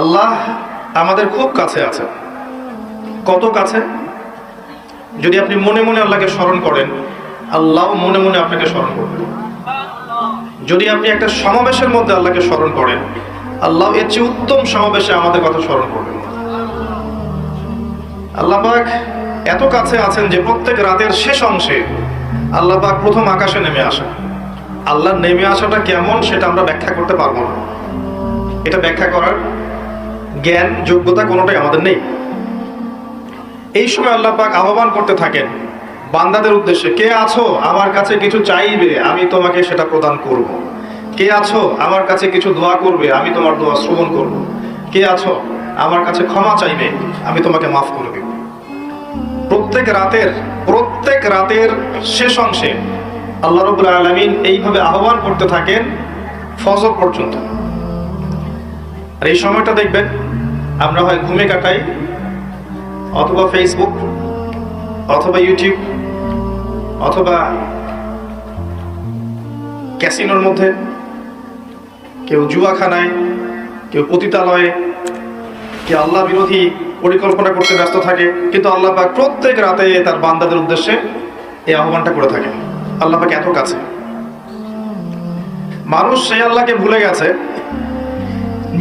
আল্লাহ আমাদের খুব কাছে আছে। কত কাছে? যদি আপনি মনে মনে আল্লাহকে স্মরণ করেন, আল্লাহ মনে মনে আপনাকে স্মরণ করবেন। যদি আপনি একটা সমাবেশের মধ্যে আল্লাহকে স্মরণ করেন, আল্লাহ এর চেয়ে উত্তম সমাবেশে আমাদের কথা স্মরণ করবেন। আল্লাহ পাক এত কাছে আছেন যে প্রত্যেক রাতের শেষ অংশে আল্লাহ পাক প্রথম আকাশে নেমে আসেন। আল্লাহ নেমে আসাটা কেমন সেটা আমরা ব্যাখ্যা করতে পারবো না। এটা ব্যাখ্যা করার জ্ঞান যোগ্যতা কোনোটাই আমাদের নেই। এই সময় আল্লাহ পাক আহ্বান করতে থাকেন বান্দাদের উদ্দেশ্যে, কে আছো আমার কাছে কিছু চাইবে, আমি তোমাকে সেটা প্রদান করব। কে আছো আমার কাছে কিছু দোয়া করবে, আমি তোমার দোয়া শ্রবণ করব। কে আছো আমার কাছে ক্ষমা চাইবে, আমি তোমাকে মাফ করে দেব। প্রত্যেক রাতের শেষ অংশে আল্লাহ রাব্বুল আলামিন এইভাবে আহ্বান করতে থাকেন ফজর পর্যন্ত। আর এই সময়টা দেখবেন আমরা হয় ঘুমে কাটাই, অথবা ফেসবুক, অথবা ইউটিউব, অথবা ক্যাসিনোর মধ্যে, কেউ জুয়াখানায়, কেউ পতিতালয়ে, কেউ আল্লাহ বিরোধী পরিকল্পনা করতে ব্যস্ত থাকে। কিন্তু আল্লাহ পাক প্রত্যেক রাতে তার বান্দাদের উদ্দেশ্যে এই আহ্বানটা করে থাকেন। আল্লাহ পাক এত কাছে। মানুষ সেই আল্লাহকে ভুলে গেছে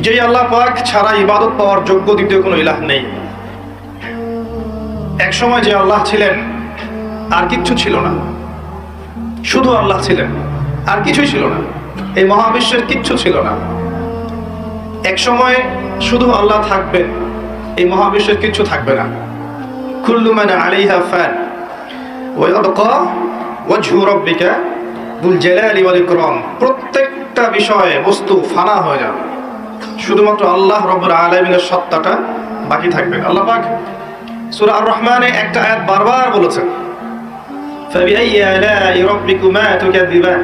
যেই আল্লাহ পাক ছাড়া ইবাদত পাওয়ার যোগ্য দ্বিতীয় কোনো ইলাহ নেই। এক সময় যে আল্লাহ ছিলেন আর কিচ্ছু ছিল না, শুধু আল্লাহ ছিলেন, আর কিছুই ছিল না। এই মহাবিশ্বের কিচ্ছু ছিল না। এক সময় শুধু আল্লাহ থাকবেন, এই মহাবিশ্বের কিচ্ছু থাকবে না। কুল্লু মান আলাইহা ফান ওয়া ইয়াবকা ওয়াজহু রাব্বিকা যুল জালালি ওয়াল ইকরাম। প্রত্যেকটা বিষয়ে বস্তু ফানা হয়ে যাবে, শুধুমাত্র আল্লাহ রাব্বুল আলামিনের সত্তাটা বাকি থাকবে। আল্লাহ পাক সূরা আর রহমানে একটা আয়াত বারবার বলেছেন, ফাবিআইয়ি আলাই রাব্বিকুমা তুকাযিবান।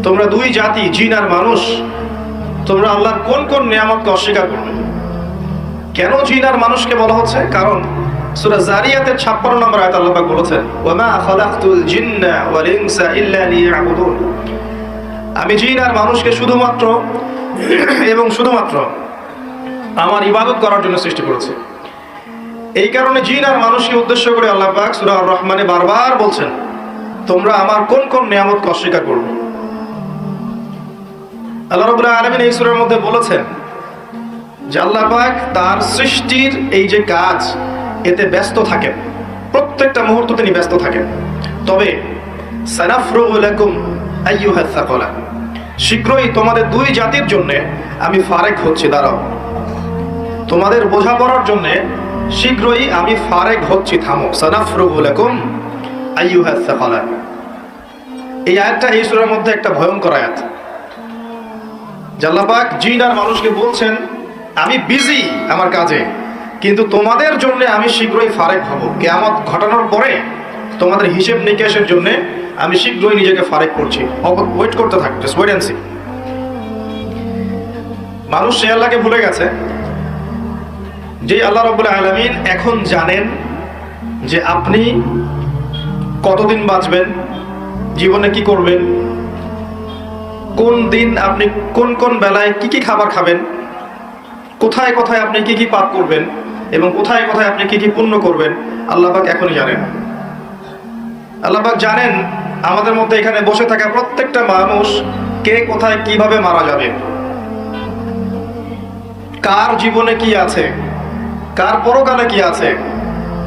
তোমরা দুই জাতি, জিন আর মানুষ, তোমরা আল্লাহর কোন কোন নিয়ামতকে অস্বীকার করবে? কেন জিন আর মানুষকে বলা হচ্ছে? কারণ সূরা জারিয়াতের 56 নম্বর আয়াতে আল্লাহ পাক বলেছেন, ওয়ামা খালাকতুল জিন্না ওয়াল ইনসা ইল্লা লিয়াবুদুন। আমি জিন আর মানুষকে শুধুমাত্র আমার ইবাদত করার জন্য সৃষ্টি করেছি। এই কারণে জিন আর মানুষকে উদ্দেশ্য করে আল্লাহ পাক সূরা আর রহমানে বারবার বলছেন, তোমরা আমার কোন কোন নিয়ামতকে অস্বীকার করবে? আল্লাহ রাব্বুল আলামিন এই সূরার মধ্যে বলেছেন যে আল্লাহ পাক তার সৃষ্টির এই যে কাজ, এতে ব্যস্ত থাকেন, প্রত্যেকটা মুহূর্ত তিনি ব্যস্ত থাকেন। তবে সানাফরুগু লাকুম আইয়ুহাস সাকালান, শীঘ্রই তোমাদের দুই জাতির জন্য আমি ফারেক হচ্ছি, দাঁড়াও। তোমাদের বোঝাপড়ার জন্য শীঘ্রই আমি ফারেক হচ্ছি, থামো। সানাফরুগু লাকুম আইয়ুহাস সাকালান। এই আয়াতটা এই সূরার মধ্যে একটা ভয়ঙ্কর আয়াত। আল্লাহ পাক জিন আর মানুষকে বলছেন, আমি বিজি আমার কাজে, কিন্তু তোমাদের জন্য আমি শীঘ্রই ফারেক হব। কিয়ামত ঘটানোর পরে তোমাদের হিসেব নিকেশের জন্য আমি শীঘ্রই নিজেকে ফারেক করছি, ওয়েট করতে থাকো, জাস্ট ওয়েট এন্ড সি। মানুষ সে আল্লাহকে ভুলে গেছে যে আল্লাহ রাব্বুল আলামিন এখন জানেন যে আপনি কতদিন বাঁচবেন, জীবনে কি করবেন, কোন দিন আপনি কোন কোন বেলায় কি কি খাবার খাবেন, কোথায় কোথায় আপনি কি কি পাপ করবেন, এবং কোথায় কোথায় আপনি কি কি পুণ্য করবেন, আল্লাহ পাক এখনই জানেন। আল্লাহ পাক জানেন আমাদের মধ্যে এখানে বসে থাকা প্রত্যেকটা মানুষ কে কোথায় কিভাবে মারা যাবে, কার জীবনে কি আছে, কার পরকালে কি আছে।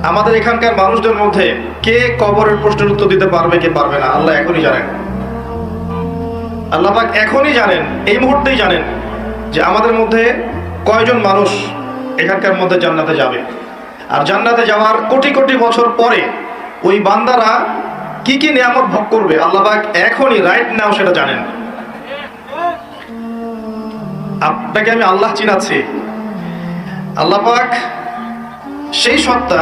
আমাদের এখানকার মানুষদের মধ্যে কে কবরের প্রশ্নের উত্তর দিতে পারবে, কে পারবে না, আল্লাহ এখনই জানেন। আল্লাহ পাক এখনই জানেন, এই মুহূর্তেই জানেন যে আমাদের মধ্যে কয়জন মানুষ এখানকার মধ্যে জান্নাতে যাবে। আর জান্নাতে যাওয়ার কোটি কোটি বছর পরে ওই বান্দারা কি কি নিয়ামত ভোগ করবে, আল্লাহ পাক এখনই রাইট নাও সেটা জানেন। আপনাকে আমি আল্লাহ চিনাচ্ছি। আল্লাহ পাক সেই সত্তা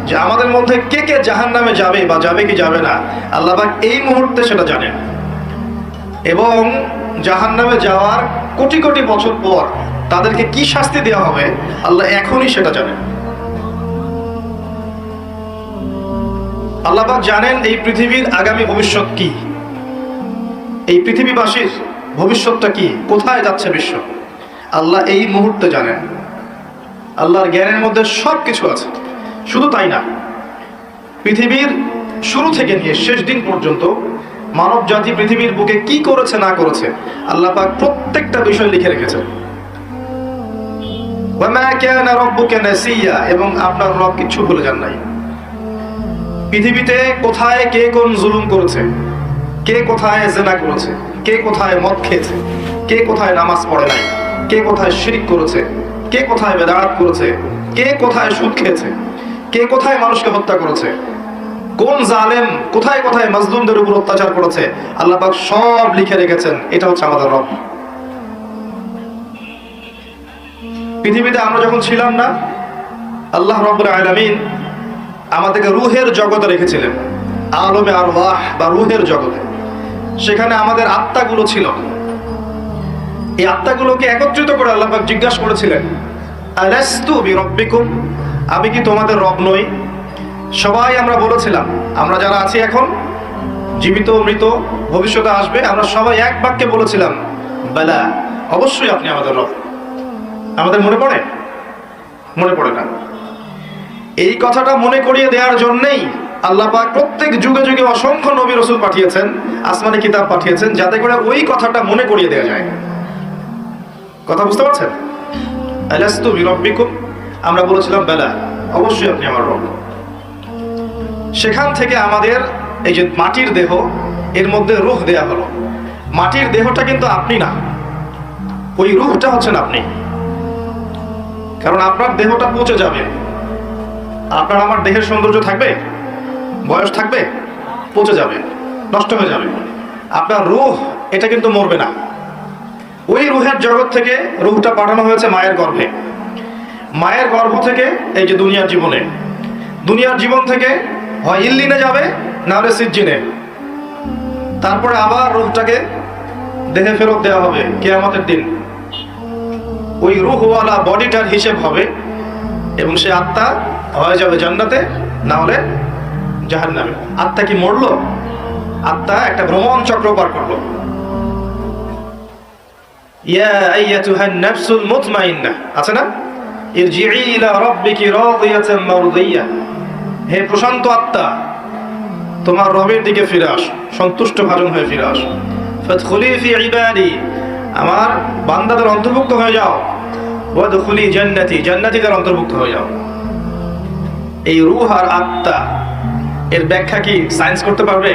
যে আমাদের মধ্যে কে কে জাহান্নামে যাবে বা যাবে কি যাবে না, আল্লাহ পাক এই মুহূর্তে সেটা জানেন। এবং জাহান্নামে যাওয়ার কোটি কোটি বছর পর তাদেরকে কি শাস্তি দেওয়া হবে, আল্লাহ এখনই সেটা জানেন। আল্লাহ পাক জানেন এই পৃথিবীর আগামী ভবিষ্যৎ কি, এই পৃথিবীবাসীর ভবিষ্যৎটা কি, কোথায় যাচ্ছে বিশ্ব। আল্লাহ এই মুহূর্তে জানেন। আল্লাহর জ্ঞানের মধ্যে সব কিছু আছে। শুধু তাই না, পৃথিবীর শুরু থেকে নিয়ে শেষ দিন পর্যন্ত মানব জাতি পৃথিবীর বুকে কি করেছে না করেছে আল্লাহ পাক প্রত্যেকটা বিষয় লিখে রেখেছেন। ওয়ামা কানা রাব্বুকা নাসিয়া, এবং আপনার রব কিছু ভুলে যান নাই। পৃথিবীতে কোথায় কে কোন জুলুম করেছে, কে কোথায় জিনা করেছে, কে কোথায় মদ খেয়েছে, কে কোথায় নামাজ পড়ে নাই, কে কোথায় শিরক করেছে, কে কোথায় বেদাত করেছে, কে কোথায় সুদ খেয়েছে, কে কোথায় মানুষকে হত্যা করেছে, কোন জালেম কোথায় কোথায় মাজলুমদের উপর অত্যাচার করেছে, আল্লাহ পাক সব লিখে রেখেছেন। এটা হচ্ছে আমাদের রব। পৃথিবীতে আমরা যখন ছিলাম না, আল্লাহ রাব্বুল আলামিন আমাদেরকে রূহের জগতে রেখেছিলেন, আলমে আরওয়াহ বা রূহের জগতে। সেখানে আমাদের আত্মাগুলো ছিল। এই আত্মাগুলোকে একত্রিত করে আল্লাহ পাক জিজ্ঞাসা করেছিলেন, আলাস্তু বিরাব্বিকুম, আমি কি তোমাদের রব নই? সবাই আমরা বলেছিলাম, আমরা যারা আছি এখন, জীবিত মৃত ভবিষ্যতে আসবে, আমরা সবাই এক বাক্যে বলেছিলাম, বালা, অবশ্যই আপনি আমাদের রব। আমাদের মনে পড়ে? মনে পড়ে না। এই কথাটা মনে করিয়ে দেওয়ার জন্যই আল্লাহ পাক প্রত্যেক যুগে যুগে অসংখ্য নবী রাসূল পাঠিয়েছেন, আসমানি কিতাব পাঠিয়েছেন, যাতে করে ওই কথাটা মনে করিয়ে দেওয়া যায়। কথা বুঝতে পারছেন? আলাস্তু বিরাব্বিকুম, আমরা বলেছিলাম বালা, অবশ্যই আপনি আমার রব। সেখান থেকে আমাদের এই যে মাটির দেহ, এর মধ্যে রূহ দেয়া হলো। মাটির দেহটা কিন্তু আপনি না, ওই রূহটা হচ্ছেন আপনি। কারণ আপনার দেহটা পচে যাবে। আপনার আমার দেহের সৌন্দর্য থাকবে? বয়স থাকবে? পচে যাবে, নষ্ট হয়ে যাবে। আপনার রূহ এটা কিন্তু মরবে না। ওই রূহের জগৎ থেকে রূহটা পাঠানো হয়েছে মায়ের গর্ভে। মায়ের গর্ভ থেকে এই যে দুনিয়ার জীবনে, দুনিয়ার জীবন থেকে হয় ইল্লিনে যাবে, না হলে সিজ্জিনে। তারপরে আবার রূহটাকে দেহে ফেরত দেওয়া হবে কিয়ামতের দিন। ওই রূহওয়ালা বডিটার হিসেব হবে, এবং সে আত্মা হয়ে যাবে জান্নাতে, না হলে জাহান্নামে। আত্মা কি মরলো? আত্মা একটা ভ্রমণ চক্র পার করলো। ইয়া আইয়াতুহান নাফসুল মুতমাইন্নাহ, আছে না? ইরজিই ইলা রাব্বিকি রাদিয়াতাম মারদিয়া, হে প্রশান্ত আত্মা, তোমার রবের দিকে ফিরে আস, সন্তুষ্ট ভাজন হয়ে ফিরে আস। ফাদখুলি ফি ইবাদি, আমার বান্দাদের অন্তর্ভুক্ত হয়ে যাও। ওয়াদখুলি জান্নাতি, জান্নাতীদের অন্তর্ভুক্ত হয়ে যাও। এই রূহ আর আত্মা এর ব্যাখ্যা কি সায়েন্স করতে পারবে?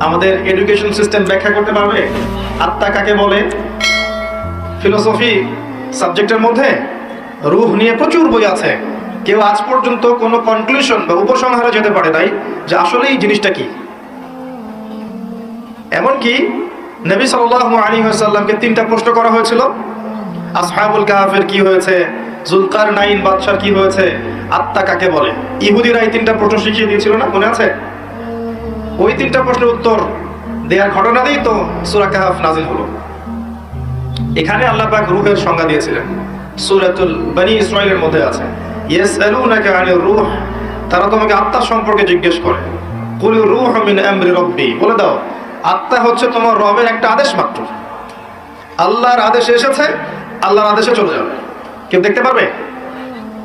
আমাদের এডুকেশন সিস্টেম ব্যাখ্যা করতে পারবে আত্মা কাকে বলে? ফিলোসফি সাবজেক্টের মধ্যে রূহ নিয়ে প্রচুর বই আছে। কেউ আজ পর্যন্ত কোনো কনক্লুশন বা উপসংহারে যেতে পারে নাই যে আসলে এই জিনিসটা কি। এমনকি নবী সাল্লাল্লাহু আলাইহি ওয়াসাল্লামকে 3টা প্রশ্ন করা হয়েছিল। আসহাবুল কাহফের কি হয়েছে, জুলকারনাইন বাদশার কি হয়েছে, আত্মা কাকে বলে। ইহুদিরা এই 3টা প্রশ্ন শিখিয়ে দিয়েছিল না, মনে আছে? ওই 3টা প্রশ্নের উত্তর দেওয়ার ঘটনা দিয়েই তো সূরা কাহফ নাজিল হলো। এখানে আল্লাহ পাক রূহের সংজ্ঞা দিয়েছিলেন, সূরাতুল বনী ইসরাঈলের মধ্যে আছে, ইয়াসআলুনাকা আনির রূহ, তারা তোমাকে আত্মা সম্পর্কে জিজ্ঞেস করে। কুলির রূহু মিন আমরি রাব্বি, বলে দাও আত্মা হচ্ছে তোমার রবের একটা আদেশ মাত্র। আল্লাহর আদেশ এসেছে, আল্লাহর আদেশে চলে যাবে। কেউ দেখতে পারবে?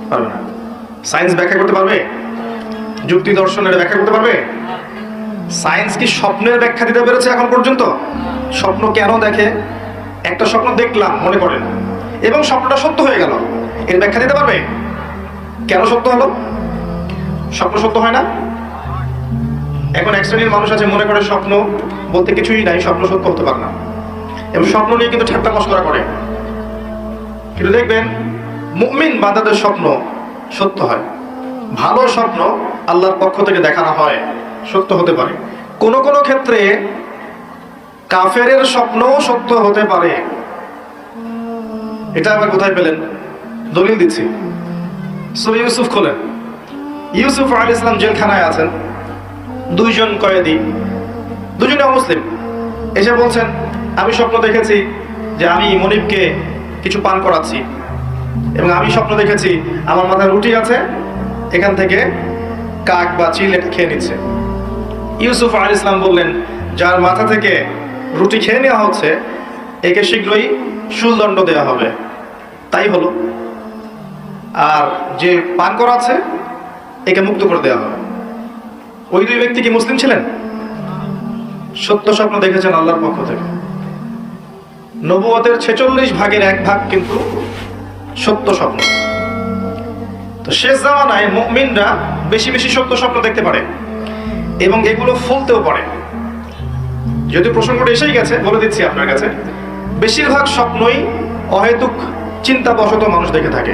পারবে না। সায়েন্স ব্যাখ্যা করতে পারবে? যুক্তি দর্শনের ব্যাখ্যা করতে পারবে? সায়েন্স কি স্বপ্নের ব্যাখ্যা দিতে পেরেছে এখন পর্যন্ত? স্বপ্ন কেন দেখে? একটা স্বপ্ন দেখলাম মনে করেন, এবং স্বপ্নটা সত্য হয়ে গেল, এর ব্যাখ্যা দিতে পারবে? কেন সত্য হলো? স্বপ্ন সত্য হয় না। এখন এক শ্রেণীর মানুষ আছে মনে করে স্বপ্ন বলতে কিছুই নাই, স্বপ্ন সত্য হতে পারে না, এবং স্বপ্ন নিয়ে কিন্তু ঠাট্টা মশকরা করে। কিন্তু দেখবেন মুমিন বান্দাদের স্বপ্ন সত্য হয়। ভালো স্বপ্ন আল্লাহর পক্ষ থেকে দেখানো হয়, সত্য হতে পারে। কোন কোন ক্ষেত্রে কাফেরের স্বপ্নও সত্য হতে পারে। এটা আবার কোথায় পেলেন? দলিল দিচ্ছি। সূরা ইউসুফ খোলেন। ইউসুফ আলাইহিস সালাম জেলখানায় আছেন, 2 জন কয়েদি, দুজনে অমুসলিম, এসে বলছেন আমি স্বপ্ন দেখেছি যে আমি মনিবকে কিছু পান করাচ্ছি, এবং আমি স্বপ্ন দেখেছি আমার মাথায় রুটি আছে, এখান থেকে কাক বা চিল এটা খেয়ে নিচ্ছে। ইউসুফ আলাইহিস সালাম বললেন, যার মাথা থেকে রুটি খেয়ে নেওয়া হচ্ছে একে শীঘ্রই শুলদণ্ড দেওয়া হবে। তাই হলো। আর যে পান করাচ্ছে একে মুক্ত করে দেওয়া হবে। ওই দুই ব্যক্তি কি মুসলিম ছিলেন? সত্য স্বপ্ন দেখেছেন আল্লাহর পক্ষ থেকে। নবুয়তের 46 ভাগের 1 ভাগ কিন্তু সত্য স্বপ্ন। তো শেষ জামানায় মুমিনরা বেশি বেশি সত্য স্বপ্ন দেখতে পারে এবং এগুলো ফলতেও পারে। যদি প্রসঙ্গটা এসেই গেছে বলে দিচ্ছি আপনার কাছে, বেশিরভাগ স্বপ্নই অহেতুক চিন্তাবশত মানুষ দেখে থাকে।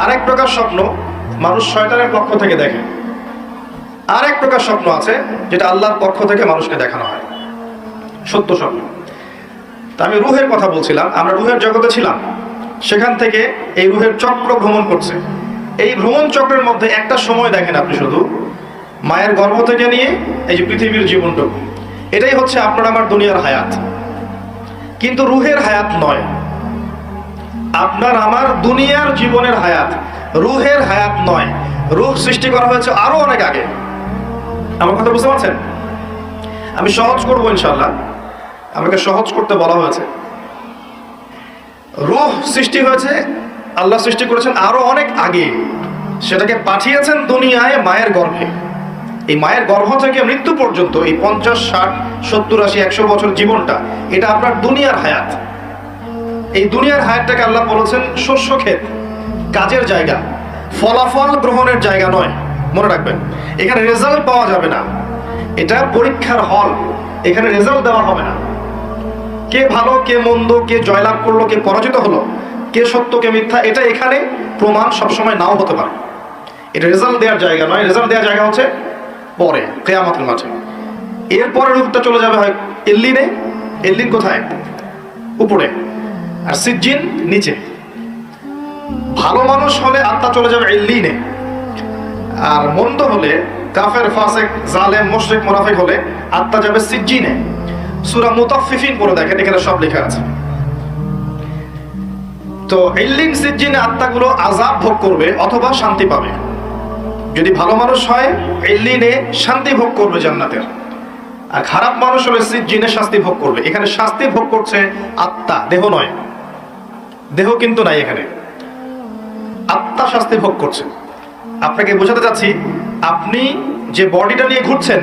আরেক প্রকার স্বপ্ন মানুষ শয়তানের পক্ষ থেকে দেখে। আরেক প্রকার স্বপ্ন আছে যেটা আল্লাহর পক্ষ থেকে মানুষকে দেখানো হয়, সত্য স্বপ্ন। তা আমি রুহের কথা বলছিলাম, আমরা রুহের জগতে ছিলাম, সেখান থেকে এই রুহের চক্র ভ্রমণ করছে। এই ভ্রমণ চক্রের মধ্যে একটা সময় দেখেন আপনি, শুধু মায়ের গর্ভ থেকে নিয়ে এই যে পৃথিবীর জীবনটুকু, এটাই হচ্ছে আপনার আমার দুনিয়ার হায়াত। কিন্তু রুহের হায়াত নয়, আপনার আমার দুনিয়ার জীবনের হায়াত, রুহের হায়াত নয়। রুহ সৃষ্টি করা হয়েছে আরো অনেক আগে। আমার কথা বুঝতে পারছেন? আমি সহজ করবো ইনশাল্লাহ, আমাকে সহজ করতে বলা হয়েছে। রুহ সৃষ্টি হয়েছে, আল্লাহ সৃষ্টি করেছেন আরো অনেক আগে। সেটাকে পাঠিয়েছেন দুনিয়ায় মায়ের গর্ভে। এই মায়ের গর্ভ থেকে মৃত্যু পর্যন্ত এই 50, 60, 70, 80, 100 বছর জীবনটা, এটা আপনার দুনিয়ার হায়াত। এই দুনিয়ার হায়াতটাকে আল্লাহ বলেছেন শস্য ক্ষেত, কাজের জায়গা, ফলাফল গ্রহণের জায়গা নয়। মনে রাখবেন, এখানে রেজাল্ট পাওয়া যাবে না। এটা পরীক্ষার হল, এখানে রেজাল্ট দেওয়া হবে না। কে ভালো কে মন্দ, কে জয়লাভ করলো কে পরাজিত হলো, কে সত্য কে মিথ্যা, এটা এখানে প্রমাণ সবসময় নাও হতে পারে। এটা রেজাল্ট দেওয়ার জায়গা নয়। রেজাল্ট দেওয়ার জায়গা হচ্ছে পরে, কিয়ামতের মাঠে। এরপরে রূপটা চলে যাবে হয় এল্লিনে। এল্লিন কোথায়? উপরে। আর সিজ্জিন নিচে। ভালো মানুষ হলে আত্মা চলে যাবে এল্লিনে, আর মন্দ হলে, কাফের, ফাসেক, জালেম, মুশরিক, মুনাফিক হলে আত্মা যাবে সিজ্জিনে। সূরা মুতাফফিফিন পড়ে দেখেন, এখানে সব লেখা আছে। তো ইল্লিন সিজ্জিনে আত্মাগুলো আযাব ভোগ করবে অথবা শান্তি পাবে। যদি ভালো মানুষ হয় ইল্লিনে শান্তি ভোগ করবে জান্নাতের, আর খারাপ মানুষ হলে সিজ্জিনে শাস্তি ভোগ করবে। এখানে শাস্তি ভোগ করছে আত্মা, দেহ নয়। দেহ কিন্তু নাই এখানে, আত্মা শাস্তি ভোগ করছে। আপনাকে বোঝাতে চাচ্ছি, আপনি যে বডিটা নিয়ে ঘুরছেন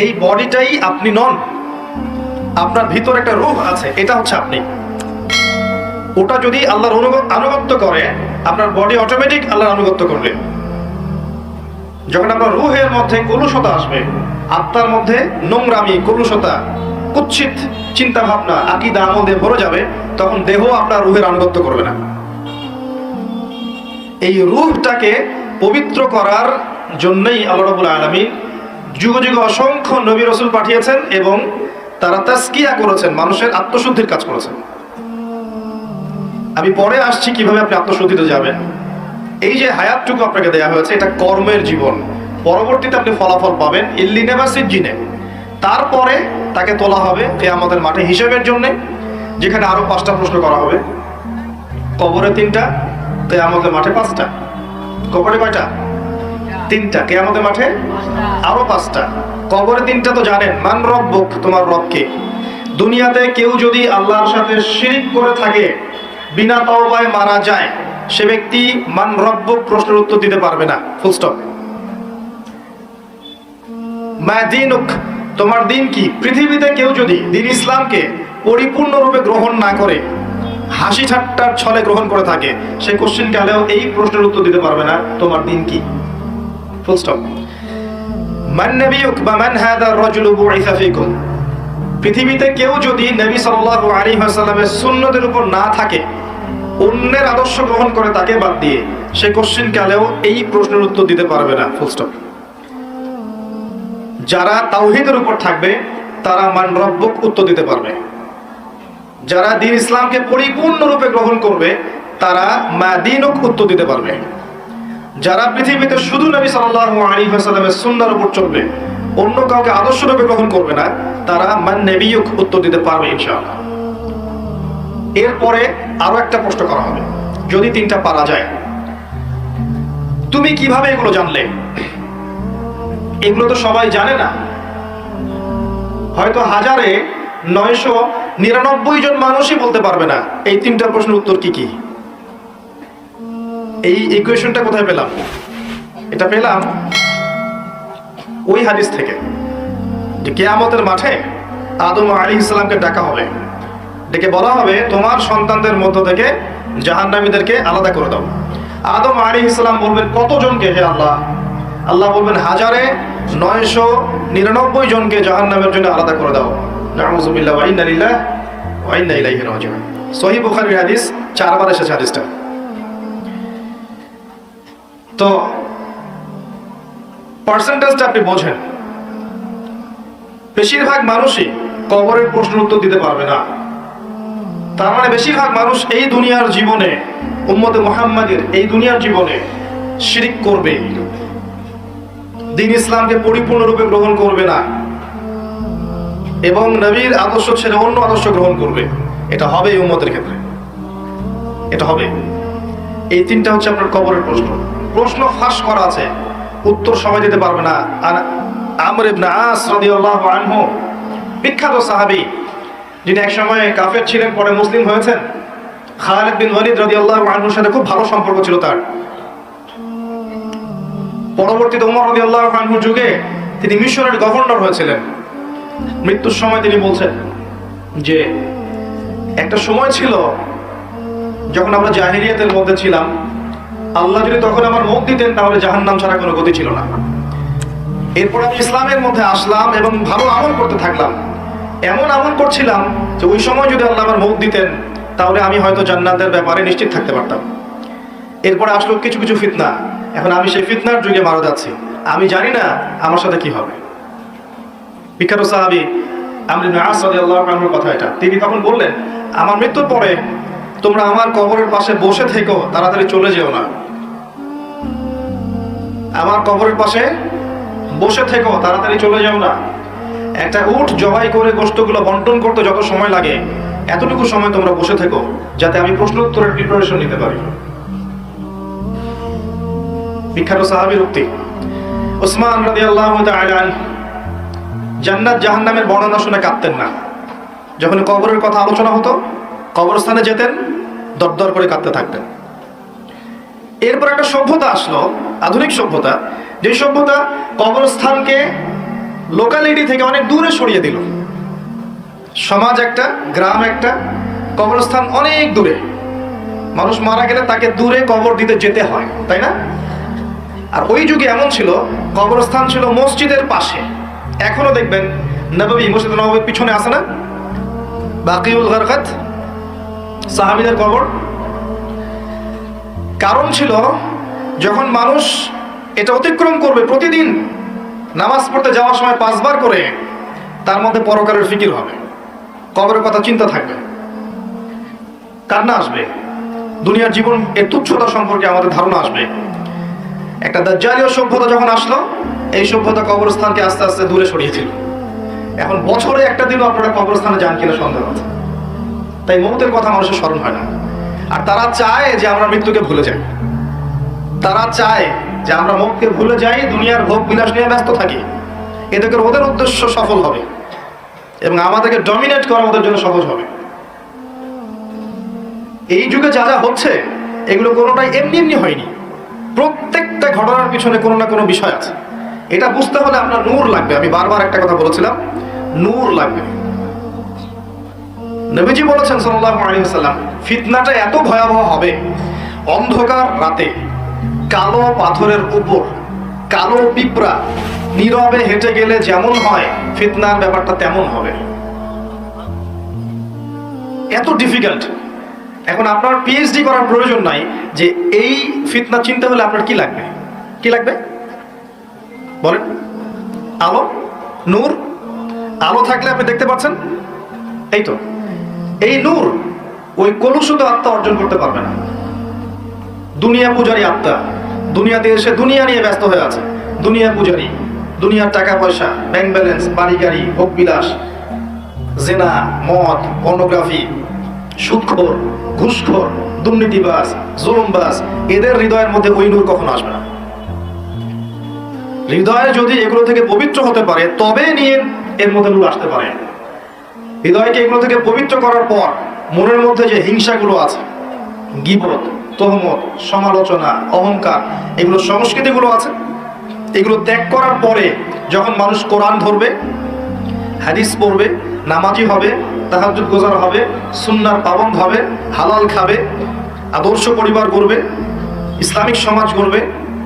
এই বডিটাই আপনি নন। আপনার ভিতর একটা রূহ আছে, এটা হচ্ছে আপনি। ওটা যদি আল্লাহর আনুগত্য করে, আপনার বডি অটোমেটিক আল্লাহর আনুগত্য করবে। যখন আপনার রূহের মধ্যে কলুষতা আসবে, আত্মার মধ্যে নোংরামি, কলুষতা, কুৎসিত চিন্তা ভাবনা, আকীদা, আমল দিয়ে ভরে যাবে, তখন দেহ আপনার রূহের আনুগত্য করবে না। এই রূহটাকে পবিত্র করার জন্যই আল্লাহ রাব্বুল আলামিন যুগে যুগে অসংখ্য নবী রাসূল পাঠিয়েছেন এবং তারা তাজকিয়া করেছেন, মানুষের আত্মশুদ্ধির কাজ করেছেন। আমি পরে আসছি কিভাবে আপনি আত্মশুদ্ধিতে যাবেন। এই যে হায়াতটুকু আপনাকে দেয়া হয়েছে, এটা কর্মের জীবন। পরবর্তীতে আপনি ফলাফল পাবেন ইল্লিনে বা সিজ্জিনে। তারপরে তাকে তোলা হবে কিয়ামতের মাঠে হিসাবের জন্য, যেখানে আরো 5টা প্রশ্ন করা হবে। কবরে 3টা, কিয়ামতের মাঠে 5টা। কবরে কয়টা? 3টা। কিয়ামতের মাঠে আরো 5টা। কবরে 3টা তো জানেন, মান রব্বুক, তোমার রব কে। দুনিয়াতে কেউ যদি আল্লাহর সাথে শিরক করে থাকে, বিনা তওবায় মারা যায়, সে ব্যক্তি মান রব্বুক প্রশ্নের উত্তর দিতে পারবে না, ফুল স্টপ। মা দীনুক, তোমার দিন কি। পৃথিবীতে কেউ যদি দিন ইসলামকে পরিপূর্ণরূপে গ্রহণ না করে, হাসি ঠাট্টার ছলে গ্রহণ করে থাকে, সে কোশ্চেন কালেও এই প্রশ্নের উত্তর দিতে পারবে না, তোমার দিন কি, ফুল স্টপ। মান নবিয়ুক বা মান হাদা রাজুলু বুইসা ফিকুম, পৃথিবীতে কেউ যদি নবী সাল্লাল্লাহু আলাইহি ওয়াসাল্লামের সুন্নতের উপর না থাকে, অন্যের আদর্শ গ্রহণ করে তাকে বাদ দিয়ে, সে কোশ্চেন কালেও এই প্রশ্নের উত্তর দিতে পারবে না, ফুল স্টপ। যারা তাওহীদের উপর থাকবে তারা মান রব্বুক উত্তর দিতে পারবে। যারা দ্বীন ইসলামকে পরিপূর্ণরূপে গ্রহণ করবে তারা মা দীনুক উত্তর দিতে পারবে। যারা পৃথিবীতে শুধু নবী সাল্লাল্লাহু আলাইহি ওয়াসাল্লামের সুন্নাহর উপর চলবে, অন্য কাউকে আদর্শরূপে গ্রহণ করবে না, তারা মান নবিয়ুক উত্তর দিতে পারবে ইনশাআল্লাহ। এরপরে আরো একটা প্রশ্ন করা হবে, যদি 3টা পারা যায়। তুমি কিভাবে এগুলো জানলে? এগুলো তো সবাই জানে না। হয়তো 1000-এ 99 জন মানুষই বলতে পারবে না এই 3টা প্রশ্নের উত্তর কি কি। এই ইকুয়েশনটা কোথায় পেলাম? এটা পেলাম ওই হাদিস থেকে যে কিয়ামতের মাঠে আদম আলাইহিস সালামকে ডাকা হবে, ডেকে বলা হবে তোমার সন্তানদের মধ্য থেকে জাহান্নামীদেরকে আলাদা করে দাও। আদম আলাইহিস সালাম বলবেন কতজনকে হে আল্লাহ? আল্লাহ বলবেন 1999 জনকে জাহান্নামের জন্য আলাদা করে দাও। নাউযুবিল্লাহ ওয়া ইন্না লিল্লাহি ওয়া ইন্না ইলাইহি রাজিউন। সহিহ বুখারীর হাদিস, 4 বার এসেছে হাদিসটা। তো পার্সেন্টেজটা আপনি বোঝেন, বেশিরভাগ মানুষই কবরের প্রশ্নের উত্তর দিতে পারবে না। তার মানে বেশিরভাগ মানুষ এই দুনিয়ার জীবনে, উম্মতে মুহাম্মাদের এই দুনিয়ার জীবনে শিরক করবে, দ্বীন ইসলামকে পরিপূর্ণরূপে গ্রহণ করবে না এবং নবীর আদর্শ ছেড়ে অন্য আদর্শ গ্রহণ করবে। এটা হবে এই উম্মতের ক্ষেত্রে, এটা হবে। এই 3টা হচ্ছে আপনার কবরের প্রশ্ন। প্রশ্ন ফাঁস করা আছে, উত্তর সবাই দিতে পারবে না। আর আমর ইবনে আস রাদিয়াল্লাহু আনহু, বিখ্যাত সাহাবী, যিনি একসময় কাফের ছিলেন, পরে মুসলিম হয়েছেন। খালিদ বিন ওয়ালিদ রাদিয়াল্লাহু আনহুর সাথে খুব ভালো সম্পর্ক ছিল তার। পরবর্তীতে ওমর রাদিয়াল্লাহু আনহুর যুগে তিনি মিশরের গভর্নর হয়েছিলেন। মৃত্যুর সময় তিনি বলছেন যে একটা সময় ছিল যখন আমরা জাহিলিয়াতের মধ্যে ছিলাম, আল্লাহ যদি তখন আমার মত দিতেন তাহলে জাহান্নাম ছাড়া কোনো গতি ছিল না। এরপর আমি ইসলামের মধ্যে আসলাম এবং ভালো আমল করতে থাকলাম। এমন আমল করছিলাম যে ওই সময় যদি আল্লাহ আমার মত দিতেন তাহলে আমি হয়তো জান্নাতের ব্যাপারে নিশ্চিত থাকতে পারতাম। এরপরে আসলো কিছু কিছু ফিতনা, এখন আমি সেই ফিতনার যুগে মারা যাচ্ছি, আমি জানি না আমার সাথে কি হবে। বিখ্যাত সাহাবী আমর ইবনে আস রাদিয়াল্লাহু আনহুর কথা এটা। তিনি তখন বললেন, আমার মৃত্যুর পরে তোমরা আমার কবরের পাশে বসে থেকো, তাড়াতাড়ি চলে যেও না। আমার কবরের পাশে বসে থেকো, তাড়াতাড়ি চলে যাও না। একটা উট জবাই করে গোশতগুলো বন্টন করতে যত সময় লাগে, এতটুকু সময় তোমরা বসে থেকো, যাতে আমি প্রশ্ন উত্তরের প্রিপারেশন নিতে পারি। বিখ্যাত সাহাবীর উক্তি। উসমান রাদিয়াল্লাহু তাআলা আনহু জান্নাত জাহান্নামের বর্ণনা শুনে কাঁদতেন না। যখন কবরের কথা আলোচনা হতো, কবরস্থানে যেতেন, দরদর করে কাঁদতে থাকতেন। এরপর একটা সভ্যতা আসলো, আধুনিক সভ্যতা, যে সভ্যতা কবরস্থানকে লোকালিটি থেকে অনেক দূরে সরিয়ে দিল। সমাজ একটা, গ্রাম একটা, কবরস্থান অনেক দূরে। মানুষ মারা গেলে তাকে দূরে কবর দিতে যেতে হয়, তাই না? আর ওই যুগে এমন ছিল, কবরস্থান ছিল মসজিদের পাশে। এখনো দেখবেন নববী, মসজিদ নববীর পিছনে আছে না বাকিউল গারকাত, সাহাবীদের কবর। কারণ ছিল যখন মানুষ এটা অতিক্রম করবে, প্রতিদিন নামাজ পড়তে যাওয়ার সময় 5 বার করে, তার মধ্যে পরকালের ফিকির হবে, কবরের কথা চিন্তা থাকবে, কান্না আসবে, দুনিয়ার জীবন এর তুচ্ছতা সম্পর্কে আমাদের ধারণা আসবে। একটা দাজ্জালীয় সভ্যতা যখন আসলো, এই সভ্যতা কবরস্থানকে আস্তে আস্তে দূরে সরিয়েছিল। এখন বছরে একটা দিনও আপনারা কবরস্থানে যান কিনা সন্দেহ আছে। তাই মৌতের কথা মানুষের স্মরণ হয় না। আর তারা চায় যে আমরা মৃত্যুকে ভুলে যাই, তারা চায় যে আমরা মৌতকে ভুলে যাই, দুনিয়ার ভোগ বিলাস নিয়ে ব্যস্ত থাকি। এতে করে ওদের উদ্দেশ্য সফল হবে এবং আমাদেরকে ডমিনেট করা ওদের জন্য সহজ হবে। এই যুগে যা যা হচ্ছে, এগুলো কোনোটাই এমনি এমনি হয়নি। প্রত্যেকটা ঘটনার পিছনে কোনো না কোনো বিষয় আছে। এটা বুঝতে হলে আপনার নূর লাগবে। আমি বারবার একটা কথা বলেছিলাম, নূর লাগবে। নবীজি বলেছেন সাল্লাল্লাহু আলাইহি ওয়াসাল্লাম, ফিতনাটা এত ভয়াবহ হবে, অন্ধকার রাতে কালো পাথরের উপর কালো পিঁপড়া নীরবে হেঁটে গেলে যেমন হয়, ফিতনার ব্যাপারটা তেমন হবে। এত ডিফিকাল্ট। এখন আপনার পিএইচডি করার প্রয়োজন নাই যে এই ফিতনা চিনতে হলে আপনার কি লাগবে। কি লাগবে বলেন? আলো, নূর। আলো থাকলে আপনি দেখতে পাচ্ছেন, এই তো। এই নূর ওই কলুষিত আত্মা অর্জন করতে পারবে না। দুনিয়া পূজারী আত্মা দুনিয়াতে এসে দুনিয়া নিয়ে ব্যস্ত হয়ে আছে। দুনিয়া পূজারী, দুনিয়ার টাকা পয়সা, ব্যাংক ব্যালেন্স, বাড়ি গাড়ি, ভোগ বিলাস, জেনা, মদ, পর্নোগ্রাফি, সুদখোর, ঘুষখোর, দুর্নীতিবাজ, জুলুমবাজ, এদের হৃদয়ের মধ্যে ওই নূর কখনো আসবে না। হৃদয়ে যদি এগুলো থেকে পবিত্র হতে পারে, তবে নিয়ে এর মধ্যে নূর আসতে পারে। হৃদয়কে এগুলো থেকে পবিত্র করার পর মনের মধ্যে যে হিংসাগুলো আছে, গীবত, তহমত, সমালোচনা, অহংকার, এগুলো সংস্কৃতিগুলো আছে, এগুলো ত্যাগ করার পরে যখন মানুষ কোরআন ধরবে, হাদিস পড়বে, নামাজি হবে, তাহাজ্জুদ গোজার হবে, সুন্নাহর পাবন্দ হবে, হালাল খাবে, আদর্শ পরিবার করবে, ইসলামিক সমাজ করবে,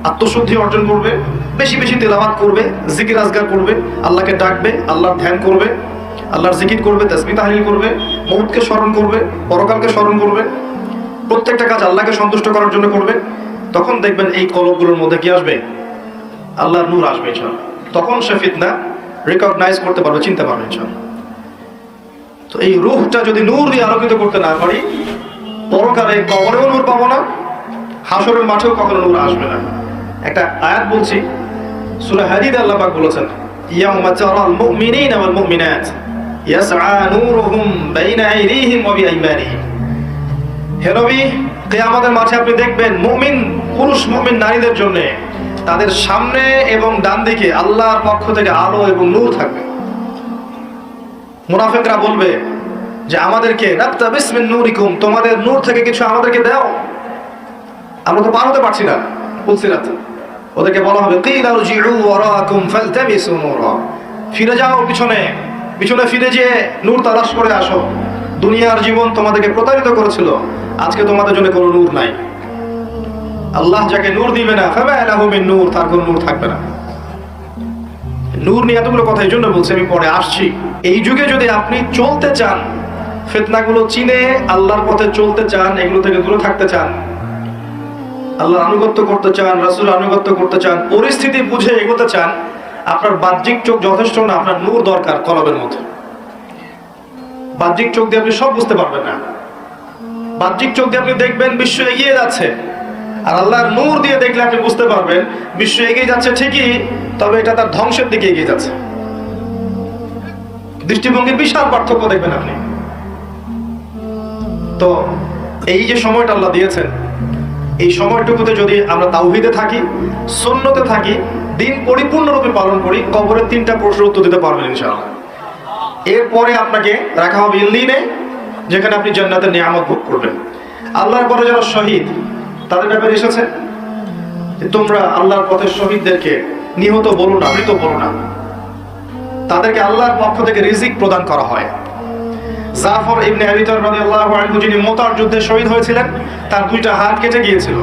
আত্মশুদ্ধি অর্জন করবে, বেশি বেশি তেলাওয়াত করবে, জিকির আজগার করবে, আল্লাহকে ডাকবে, আল্লাহর ধ্যান করবে, আল্লাহর জিকির করবে, তাসবিহ তাহলিল করবে, মউতকে স্মরণ করবে, পরকালকে স্মরণ করবে, প্রত্যেকটা কাজ আল্লাহকে সন্তুষ্ট করার জন্য করবে, তখন দেখবেন এই কলবগুলোর মধ্যে কি আসবে? আল্লাহর নূর আসবে ইনশাআল্লাহ। তখন সে ফিতনা রিকগনাইজ করতে পারবে, চিনতে পারবে ইনশাআল্লাহ। তো এই রূহটা যদি নূর দিয়ে আলোকিত করতে না পারি, পরকালে কবরেও নূর পাবো না, হাসরের মাঠেও কখনো নূর আসবে না। একটা আয়াত বলছি, সূরা হাদীদে আল্লাহ পাক বলেছেন, ইয়াউমা তারাল মুমিনিনা ওয়াল মুমিনাত ইয়াসআ নূরুহুম বাইনা আইদিহিম ওয়া বিআইমানিহিম। হে নবী, কিয়ামতের মাঠে আপনি দেখবেন মুমিন পুরুষ, মুমিন নারীদের জন্য তাদের সামনে এবং ডান দিকে আল্লাহর পক্ষ থেকে আলো এবং নূর থাকবে। মুনাফিকরা বলবে যে আমাদেরকে নাকতাবিস মিন নূরিকুম, তোমাদের নূর থেকে কিছু আমাদেরকে দাও, আমরা তো পার হতে পারছি না। ফুলসিরাত ওদেরকে বলা হবে কিলা রজিউ ওয়ারাকুম ফালতামিসু নূরা, ফিরে যাও পিছনে, পিছনে ফিরে যেয়ে নূর তালাশ করে আসো। দুনিয়ার জীবন তোমাদেরকে প্রতারিত করেছিল, আজকে তোমাদের জন্য কোনো নূর নাই। আল্লাহ যাকে নূর দিবে না, ফামা লাহু মিন নূর, তার কোনো নূর থাকবে না। নূর নিয়ে এতগুলো কথা এই জন্য বলছি, আমি পরে আসছি। এই যুগে যদি আপনি চলতে চান, ফিতনাগুলো চিনে আল্লাহর পথে চলতে চান, এগুলো থেকে দূরে থাকতে চান, আল্লাহর আনুগত্য করতে চান, রাসূলের আনুগত্য করতে চান, পরিস্থিতি বুঝে এগোতে চান, আপনার বাহ্যিক চোখ যথেষ্ট না, আপনার নূর দরকার কলবের মধ্যে। বাহ্যিক চোখ দিয়ে আপনি সব বুঝতে পারবেন না। বাহ্যিক চোখ দিয়ে আপনি দেখবেন বিশ্ব এগিয়ে যাচ্ছে, আর আল্লাহর নূর দিয়ে দেখলে আপনি বুঝতে পারবেন বিশ্ব এগিয়ে যাচ্ছে ঠিকই, তবে এটা তার ধ্বংসের দিকে এগিয়ে যাচ্ছে। দৃষ্টিভঙ্গির বিশাল পার্থক্য দেখবেন আপনি। তো এই যে সময়টা আল্লাহ দিয়েছেন, এই সময়টুকুতে যদি আমরা তাওহীদে থাকি, সুন্নতে থাকি, দিন পরিপূর্ণরূপে পালন করি, কবরের 3টা প্রশ্নের উত্তর দিতে পারবেন ইনশাআল্লাহ। এরপরে আপনাকে রাখা হবে ইল্লিনে, যেখানে আপনি জান্নাতের নিয়ামত ভোগ করবেন। আল্লাহর পরে যারা শহীদ, তাদের ব্যাপারে এসেছে যে তোমরা আল্লাহর পথের শহীদদেরকে নিহত বলো না, মৃত বলো না, তাদেরকে আল্লাহর পক্ষ থেকে রিজিক প্রদান করা হয়। জাফর ইবনে আবি তালিব রাদিয়াল্লাহু আনহু, যিনি মুতার যুদ্ধে শহীদ হয়েছিলেন, তার 2টা হাত কেটে গিয়েছিল।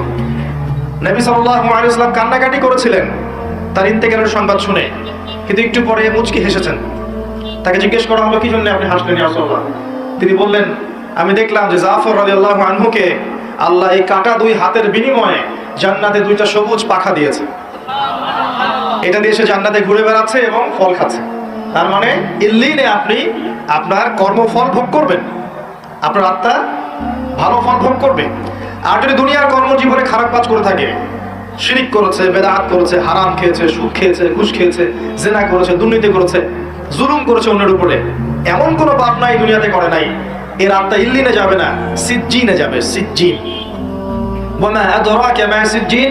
নবী সাল্লাল্লাহু আলাইহি ওয়াসাল্লাম কান্নাকাটি করেছিলেন তার ইন্তেকালের সংবাদ শুনে, কিন্তু একটু পরে মুচকি হেসেছেন। তাকে জিজ্ঞেস করা হলো, কি জন্য আপনি হাসলেন ইয়া রাসূলুল্লাহ? তিনি বললেন, আমি দেখলাম যে জাফর রাদিয়াল্লাহু আনহুকে আল্লাহ এই কাটা 2 হাতের বিনিময়ে জান্নাতে 2টা সবুজ পাখা দিয়েছে। এটা দিয়ে সে জান্নাতে ঘুরে বেড়াচ্ছে এবং ফল খাচ্ছে। তার মানে ইল্লিনে আপনি আপনার কর্মফল ভোগ করবেন, আপনার আত্মা ভালো ফল ভোগ করবে। আর যদি দুনিয়ার কর্মজীবনে খারাপ কাজ করে থাকে, শিরিক করেছে, বেদাত করেছে, হারাম খেয়েছে, সুদ খেয়েছে, ঘুষ খেয়েছে, জিনা করেছে, দুর্নীতি করেছে, জুলুম করেছে অন্যের উপরে, এমন কোনো পাপ নাই দুনিয়াতে করে নাই, এর আত্মা ইল্লিনে যাবে না, সিজ্জিনে যাবে। সিজ্জিন, ওয়ামা আদরাকা মা সিজ্জিন,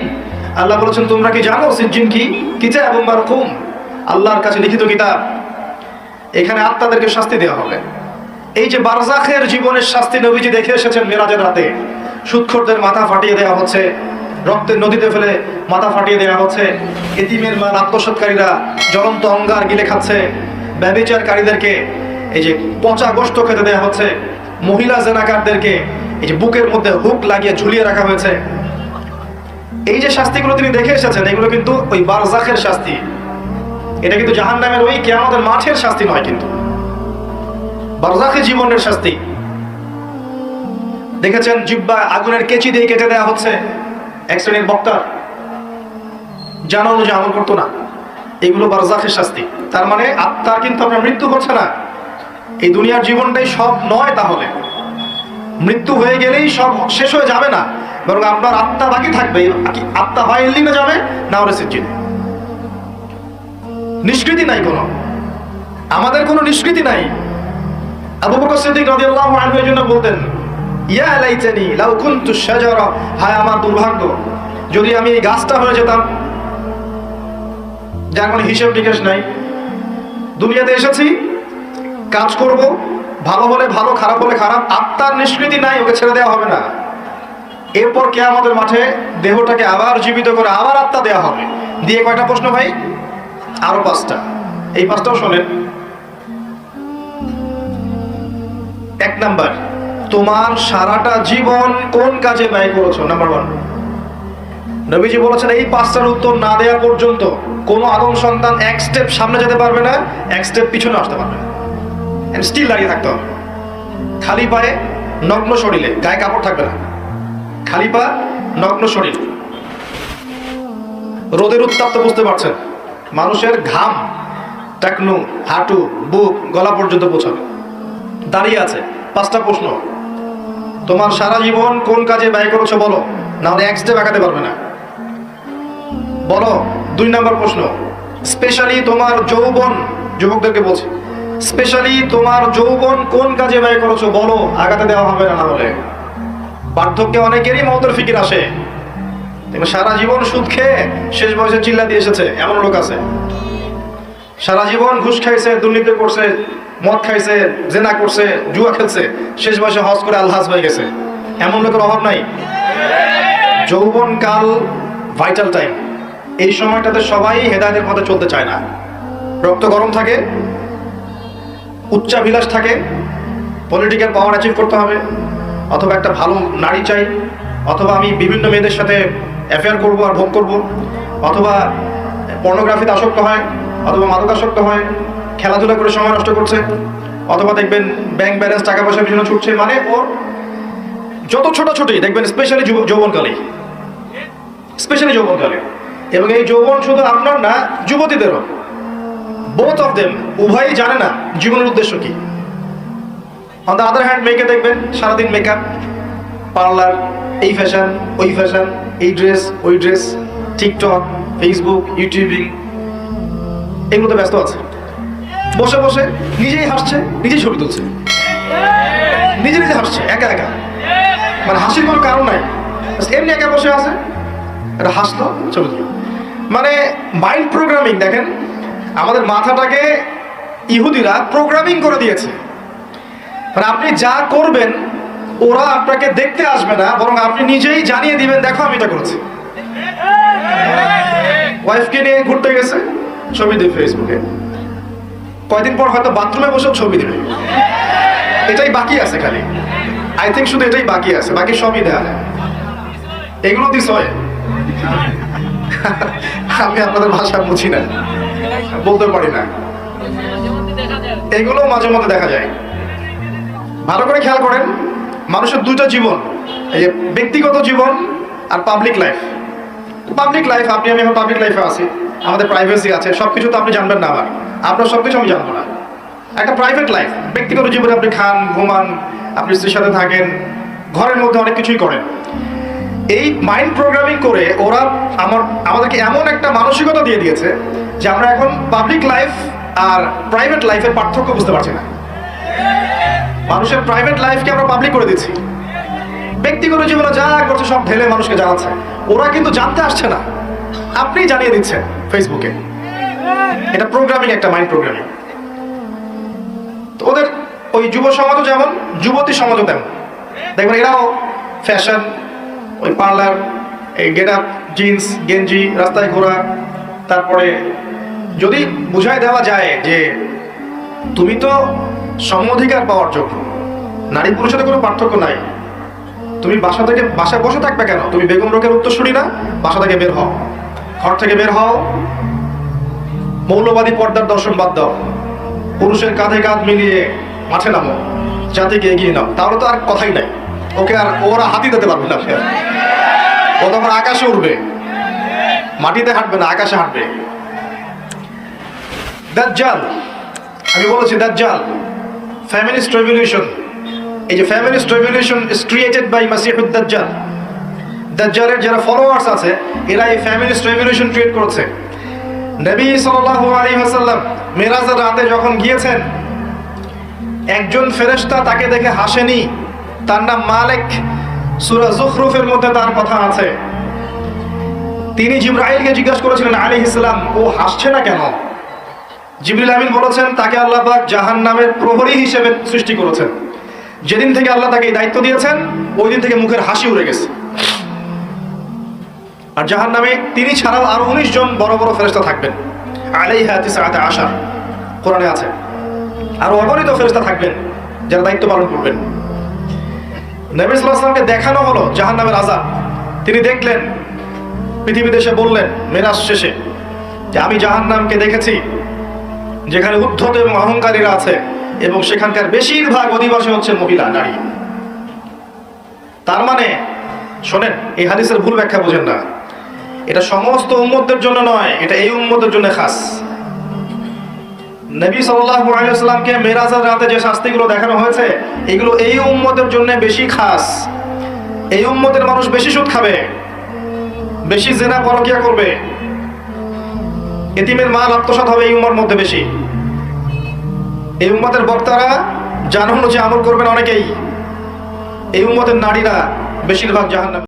আল্লাহ বলেছেন তোমরা কি জানো সিজ্জিন কি? কিতাবুম মারকুম, আল্লাহর কাছে লিখিত কিতাব। এখানে আত্মাদেরকে শাস্তি দেওয়া হবে। এই যে বারজাখের জীবনের শাস্তি নবীজি দেখে এসেছেন মেরাজের রাতে, সুদখোরদের মাথা ফাটিয়ে দেওয়া হচ্ছে, রক্তের নদীতে ফেলে মাথা ফাটিয়ে দেওয়া হচ্ছে, এতিমের মাল আত্মসাৎকারীরা জ্বলন্ত অঙ্গার গিলে খাচ্ছে, ব্যভিচারকারীদেরকে এই যে পচা গোশত খেতে দেওয়া হচ্ছে, মহিলা জেনাকারদেরকে এই যে বুকের মধ্যে হুক লাগিয়ে ঝুলিয়ে রাখা হয়েছে। এই যে শাস্তিগুলো তিনি দেখে এসেছেন, এগুলো কিন্তু ওই বারজাখের শাস্তি। এটা কিন্তু জাহান্নামের ওই কিয়ামতের মাঠের শাস্তি নয়, কিন্তু বারজাখের জীবনের শাস্তি। দেখেছেন জিহ্বা আগুনের কেচি দিয়ে কেটে দেওয়া হচ্ছে এক শ্রেণীর বক্তার, জানা অনুযায়ী আমল করতো না। এগুলো বারজাখের শাস্তি। তার মানে আত্মার কিন্তু আপনার মৃত্যু হচ্ছে না। এই দুনিয়ার জীবনটাই সব নয়, তাহলে মৃত্যু হয়ে গেলেই সব শেষ হয়ে যাবে না, বরং আপনার আত্মা বাকি থাকবে। আত্মা হয় ইল্লিনে যাবে, না হলে সিজ্জিনে। নিষ্কৃতি নাই কোনো, আমাদের কোনো নিষ্কৃতি নাই। আবু বকর সিদ্দিক রাদিয়াল্লাহু আনহু এই জন্য বলতেন, ইয়া লাইতানি লাউ কুনতু শাজারা, হায় আমার দুর্ভাগ্য যদি আমি এই গাছটা হয়ে যেতাম, যার কোনো হিসাব নিকাশ নাই। দুনিয়াতে এসেছি, কাজ করব, ভালো হলে ভালো, খারাপ হলে খারাপ, আত্মার নিষ্কৃতি নাই, ওকে ছেড়ে দেওয়া হবে না। এরপর কিয়ামতের মাঠে দেহটাকে আবার জীবিত করে আবার আত্মা দেওয়া হবে। দিয়ে কয়টা প্রশ্ন ভাই? আরো 5টা। এই 5টাও শোনেন। 1 নাম্বার, তোমার সারাটা জীবন কোন কাজে ব্যয় করেছো? নাম্বার 1। নবীজি বলেছেন এই 5টার উত্তর না দেওয়া পর্যন্ত কোন আদম সন্তান 1 স্টেপ সামনে যেতে পারবে না, 1 স্টেপ পিছনে আসতে পারবে না, স্টিল দাঁড়িয়ে থাকতে হবে। খালি পায়ে, নগ্ন শরীরে, গায়ে কাপড় থাকবে না, খালি পা, নগ্ন শরীর। রোদের উত্তাপ তো বুঝতে পারছেন, মানুষের ঘাম টাকনু, হাঁটু, বুক, গলা পর্যন্ত পৌঁছাবে। দাঁড়িয়ে আছে। 5টা প্রশ্ন। তোমার সারা জীবন কোন কাজে ব্যয় করেছো বলো, না হলে 1 স্টেপ আগাতে পারবে না। বলো। 2 নাম্বার প্রশ্ন, স্পেশালি তোমার যৌবন, যুবকদেরকে বলছি, স্পেশালি তোমার যৌবন কোন কাজে ব্যয় করেছো বলো, আগাতে দেওয়া হবে না। না হলে বার্ধক্যে অনেকেরই মওতের ফিকির আসে। সারা জীবন সুদ খেয়ে শেষ বয়সে চিল্লা দিয়ে এসেছে, এমন লোক আছে। সারা জীবন ঘুষ খাইছে, দুর্নীতি করছে, মদ খাইছে, জেনা করছে, জুয়া খেলছে, শেষ বয়সে হজ করে আলহাজ হয়ে গেছে, এমন লোকের অভাব নাই। যৌবন কাল ভাইটাল টাইম। এই সময়টাতে সবাই হেদায়েতের পথে চলতে চায় না। রক্ত গরম থাকে, উচ্চাভিলাষ থাকে, পলিটিক্যাল পাওয়ার অ্যাচিভ করতে হবে, অথবা একটা ভালো নারী চাই, অথবা আমি বিভিন্ন মেয়েদের সাথে অ্যাফেয়ার করবো আর ভোগ করবো, অথবা পর্নোগ্রাফিতে আসক্ত হয়, অথবা মাদকাসক্ত হয়, খেলাধুলা করে সময় নষ্ট করছে, অথবা দেখবেন ব্যাংক ব্যালেন্স, টাকা পয়সার পিছনে ছুটছে। মানে ওর যত ছোটাছুটি দেখবেন স্পেশালি যৌবনকালে, স্পেশালি যৌবনকালে। এবং এই যৌবন শুধু আপনার না, যুবতীদেরও, বোথ অফ দেম, উভয়ই জানে না জীবনের উদ্দেশ্য কি। অন দ্য আদার হ্যান্ড মেয়েকে দেখবেন সারাদিন মেকআপ, পার্লার, এই ফ্যাশন, ওই ফ্যাশন, এই ড্রেস, ওই ড্রেস, টিকটক, ফেসবুক, ইউটিউবিং, এগুলোতে ব্যস্ত আছে। বসে বসে নিজেই হাসছে, নিজেই ছবি তুলছে, নিজে নিজে হাসছে একা একা। মানে হাসির কোনো কারণ নাই, এমনি একা বসে আছে, এটা হাসলো, ছবি তুললো। মানে মাইন্ড প্রোগ্রামিং। দেখেন আমাদের মাথাটাকে ইহুদিরা প্রোগ্রামিং করে দিয়েছে। মানে আপনি যা করবেন ওরা আপনাকে দেখতে আসবে না, বরং আপনি নিজেই জানিয়ে দিবেন, দেখো আমি এটা করেছি। ওয়াইফকে নিয়ে ঘুরতে গেছে, ছবি দেবে ফেসবুকে, কয়দিন পর হয়তো বাথরুমে বসেও ছবি দেবে। এটাই বাকি আছে খালি, আই থিঙ্ক শুধু এটাই বাকি আছে, বাকি সবই দেয়া যায়। এগুলো দিস হয়। আমি আপনাদের ভাষা বুঝি না, বলতে পারি না। এগুলো মাঝে মধ্যে দেখা যায়। ভালো করে খেয়াল করেন, মানুষের 2টা জীবন, এই যে ব্যক্তিগত জীবন আর পাবলিক লাইফ। পাবলিক লাইফ, আপনি আমি এখন পাবলিক লাইফে আছি, আমাদের প্রাইভেসি আছে, সবকিছু তো আপনি জানবেন না, আমার আপনার সবকিছু আমি জানবো না। একটা প্রাইভেট লাইফ, ব্যক্তিগত জীবনে আপনি খান, ঘুমান, আপনি স্ত্রীর সাথে থাকেন, ঘরের মধ্যে অনেক কিছুই করেন। এই মাইন্ড প্রোগ্রামিং করে ওরা আমাদেরকে এমন একটা মানসিকতা দিয়ে দিয়েছে যে আমরা এখন পাবলিক লাইফ আর প্রাইভেট লাইফের পার্থক্য বুঝতে পারছি না। মানুষের প্রাইভেট লাইফকে আমরা পাবলিক করে দিচ্ছি, ব্যক্তিগত জীবনে যা করছে সব ঢেলে মানুষকে জানাচ্ছে। ওরা কিন্তু জানতে আসছে না, আপনি জানিয়ে দিচ্ছেন ফেসবুকে। এটা প্রোগ্রামিং, একটা মাইন্ড প্রোগ্রামিং। তো ওদের ওই যুব সমাজও যেমন, যুবতী সমাজও তেমন। দেখবেন এরাও ফ্যাশন, ওই পার্লার, এই গেট আপ, জিন্স, গেঞ্জি, রাস্তায় ঘোরা। তারপরে যদি বুঝাই দেওয়া যায় যে তুমি তো সম অধিকার পাওয়ার যোগ্য, নারী পুরুষের কোনো পার্থক্য নাই, তুমি বাসায় বসে থাকবে কেন? তুমি বেগম রোকের উত্তরসূরি না? বাসা থেকে বের হও, ঘর থেকে বের হও, মৌলবাদী পর্দার দর্শন বাদ দাও, পুরুষের কাঁধে কাঁধ মিলিয়ে মাঠে নামো, জাতিকে এগিয়ে নাও। তাহলে তো আর কথাই নাই, ওকে আর ওরা হাতি দিতে পারবে না। ও তখন আকাশে উঠবে, মাটিতে হাঁটবে না, আকাশে হাঁটবে। দাজ্জাল, আমি বলেছি দাজ্জাল, ফেমিনিস্ট রেভলিউশন। এই যে feminist revolution is created by মাসিহুদ দাজ্জাল। দাজ্জালের যারা ফলোয়ার্স আছে এরা এই ফেমিনিস্ট রেভলিউশন ক্রিয়েট করেছে। নবী সাল্লাল্লাহু আলাইহি ওয়াসাল্লাম মেরাজের রাতে যখন গিয়েছেন, একজন ফেরেশতা তাকে দেখে হাসেনি, তার নাম মালিক। সূরা যুখরুফের মধ্যে তার কথা আছে। তিনি জিবরাইলকে জিজ্ঞাসা করেছিলেন আলাইহিস সালাম, ও হাসছে না কেন? জিবরিল আমিন বলেছেন তাকে আল্লাহ পাক জাহান্নামের প্রহরী হিসেবে সৃষ্টি করেছেন। যেদিন থেকে আল্লাহ তাকে এই দায়িত্ব দিয়েছেন ওই দিন থেকে মুখের হাসি উড়ে গেছে। আর জাহান্নামে তিনি ছাড়াও আরো 19 জন বড় বড় ফেরেশতা থাকবেন, আলাইহা তিসআতা আশার, কোরআনে আছে। আর অগণিত ফেরেশতা থাকবেন যারা দায়িত্ব পালন করবেন। নবী সাল্লাল্লাহু আলাইহি ওয়াসাল্লামকে দেখানো হলো জাহান্নামের আযাব। তিনি দেখলেন, পৃথিবীতে এসে বললেন মেরাজ শেষে যে আমি জাহান্নামকে দেখেছি যেখানে উদ্ধত এবং অহংকারীরা আছে এবং সেখানকার বেশিরভাগ অধিবাসী হচ্ছে মহিলা, নারী। তার মানে শোনেন, এই হাদিসের ভুল ব্যাখ্যা বুঝেন না। এটা সমস্ত উম্মতদের জন্য নয়, এটা এই উম্মতের জন্য খাস। নবী সাল্লাল্লাহু আলাইহি ওয়াসাল্লামকে মেরাজের রাতে যে শাস্তিগুলো দেখানো হয়েছে এগুলো এই উম্মতের জন্য বেশি খাস। এই উম্মতের মানুষ বেশি সুদ খাবে, বেশি জেনা পরকিয়া করবে, এতিমের মাল আত্মসাৎ হবে এই উম্মার মধ্যে বেশি। এই উম্মতের বক্তারা জানানো যে আমল করবেন অনেকেই, এই উম্মতের নারীরা বেশিরভাগ জাহান্নামে।